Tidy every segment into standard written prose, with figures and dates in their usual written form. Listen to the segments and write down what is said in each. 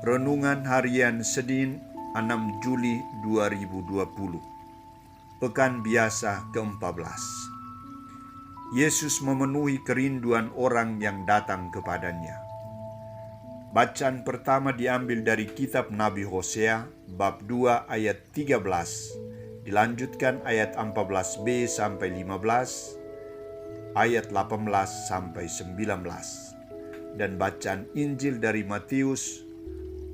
Renungan Harian Senin 6 Juli 2020. Pekan Biasa ke-14. Yesus memenuhi kerinduan orang yang datang kepadanya. Bacaan pertama diambil dari kitab Nabi Hosea bab 2 ayat 13, dilanjutkan ayat 14b sampai 15, ayat 18 sampai 19, dan bacaan Injil dari Matius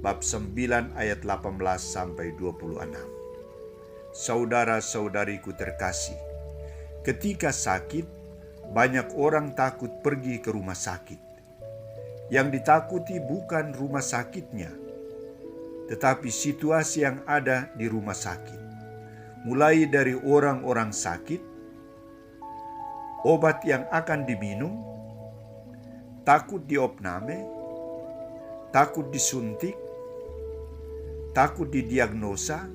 bab 9 ayat 18 sampai 26. Saudara-saudariku terkasih, ketika sakit, banyak orang takut pergi ke rumah sakit. Yang ditakuti bukan rumah sakitnya, tetapi situasi yang ada di rumah sakit. Mulai dari orang-orang sakit, obat yang akan diminum, takut diopname, takut disuntik, takut didiagnosa,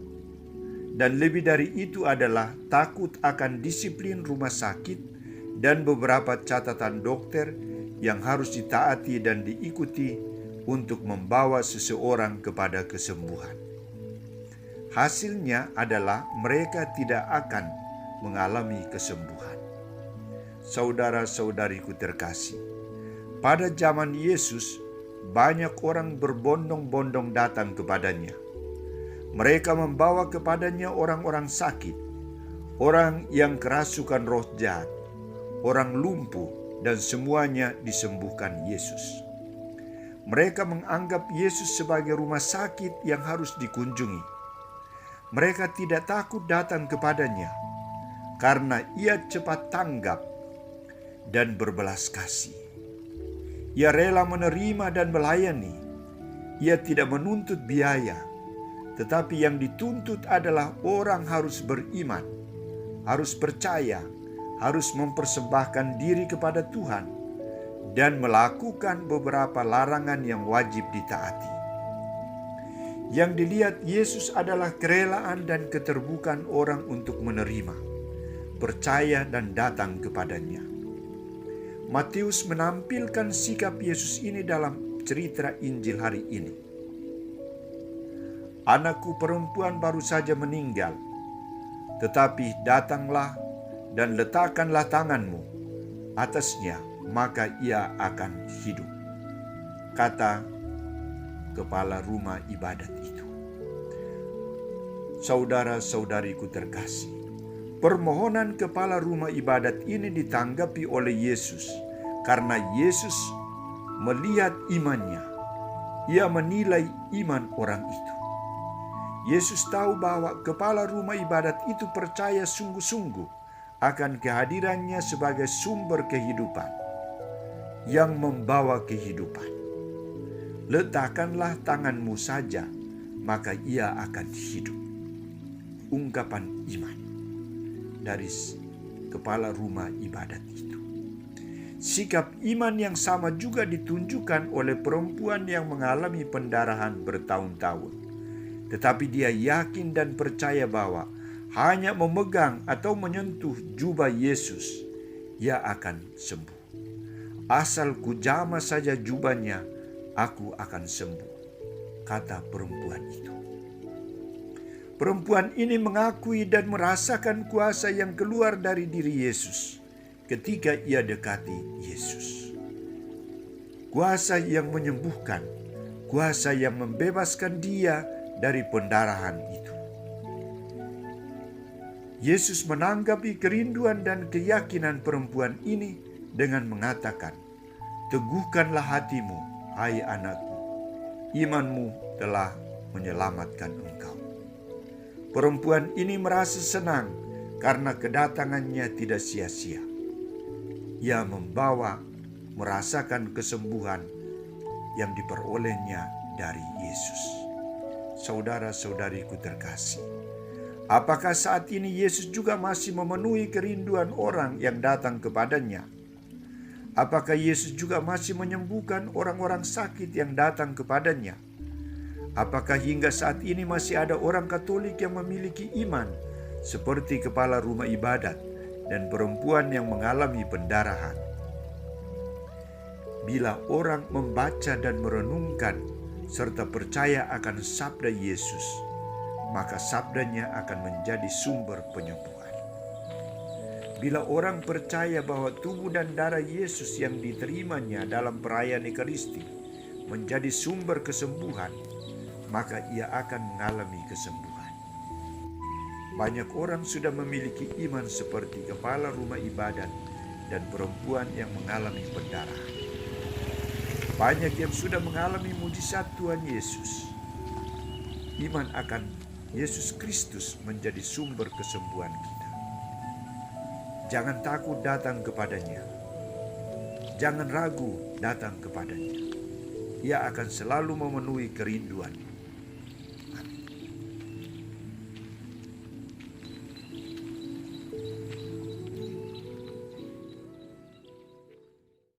dan lebih dari itu adalah takut akan disiplin rumah sakit dan beberapa catatan dokter yang harus ditaati dan diikuti untuk membawa seseorang kepada kesembuhan. Hasilnya adalah mereka tidak akan mengalami kesembuhan. Saudara-saudariku terkasih, pada zaman Yesus, banyak orang berbondong-bondong datang kepadanya. Mereka membawa kepadanya orang-orang sakit, orang yang kerasukan roh jahat, orang lumpuh, dan semuanya disembuhkan Yesus. Mereka menganggap Yesus sebagai rumah sakit yang harus dikunjungi. Mereka tidak takut datang kepadanya, karena ia cepat tanggap dan berbelas kasih. Ia rela menerima dan melayani. Ia tidak menuntut biaya, tetapi yang dituntut adalah orang harus beriman, harus percaya, harus mempersembahkan diri kepada Tuhan, dan melakukan beberapa larangan yang wajib ditaati. Yang dilihat Yesus adalah kerelaan dan keterbukaan orang untuk menerima, percaya, dan datang kepadanya. Matius menampilkan sikap Yesus ini dalam cerita Injil hari ini. Anakku perempuan baru saja meninggal, tetapi datanglah dan letakkanlah tanganmu atasnya, maka ia akan hidup, kata kepala rumah ibadat itu. Saudara-saudariku terkasih, permohonan kepala rumah ibadat ini ditanggapi oleh Yesus karena Yesus melihat imannya. Ia menilai iman orang itu. Yesus tahu bahwa kepala rumah ibadat itu percaya sungguh-sungguh akan kehadirannya sebagai sumber kehidupan yang membawa kehidupan. Letakkanlah tanganmu saja, maka ia akan hidup. Ungkapan iman dari kepala rumah ibadat itu. Sikap iman yang sama juga ditunjukkan oleh perempuan yang mengalami pendarahan bertahun-tahun. Tetapi dia yakin dan percaya bahwa hanya memegang atau menyentuh jubah Yesus, ia akan sembuh. Asal kujamah saja jubahnya, aku akan sembuh, kata perempuan itu. Perempuan ini mengakui dan merasakan kuasa yang keluar dari diri Yesus ketika ia dekati Yesus. Kuasa yang menyembuhkan, kuasa yang membebaskan dia dari pendarahan itu. Yesus menanggapi kerinduan dan keyakinan perempuan ini dengan mengatakan, "Teguhkanlah hatimu, hai anakku, imanmu telah menyelamatkan engkau." Perempuan ini merasa senang karena kedatangannya tidak sia-sia. Ia merasakan kesembuhan yang diperolehnya dari Yesus. Saudara-saudariku terkasih, apakah saat ini Yesus juga masih memenuhi kerinduan orang yang datang kepadanya? Apakah Yesus juga masih menyembuhkan orang-orang sakit yang datang kepadanya? Apakah hingga saat ini masih ada orang Katolik yang memiliki iman seperti kepala rumah ibadat dan perempuan yang mengalami pendarahan. Bila orang membaca dan merenungkan serta percaya akan sabda Yesus, maka sabdanya akan menjadi sumber penyembuhan. Bila orang percaya bahwa tubuh dan darah Yesus yang diterimanya dalam perayaan Ekaristi menjadi sumber kesembuhan, maka ia akan mengalami kesembuhan. Banyak orang sudah memiliki iman seperti kepala rumah ibadat dan perempuan yang mengalami pendarahan. Banyak yang sudah mengalami mujizat Tuhan Yesus. Iman akan Yesus Kristus menjadi sumber kesembuhan kita. Jangan takut datang kepadanya. Jangan ragu datang kepadanya. Ia akan selalu memenuhi kerinduan.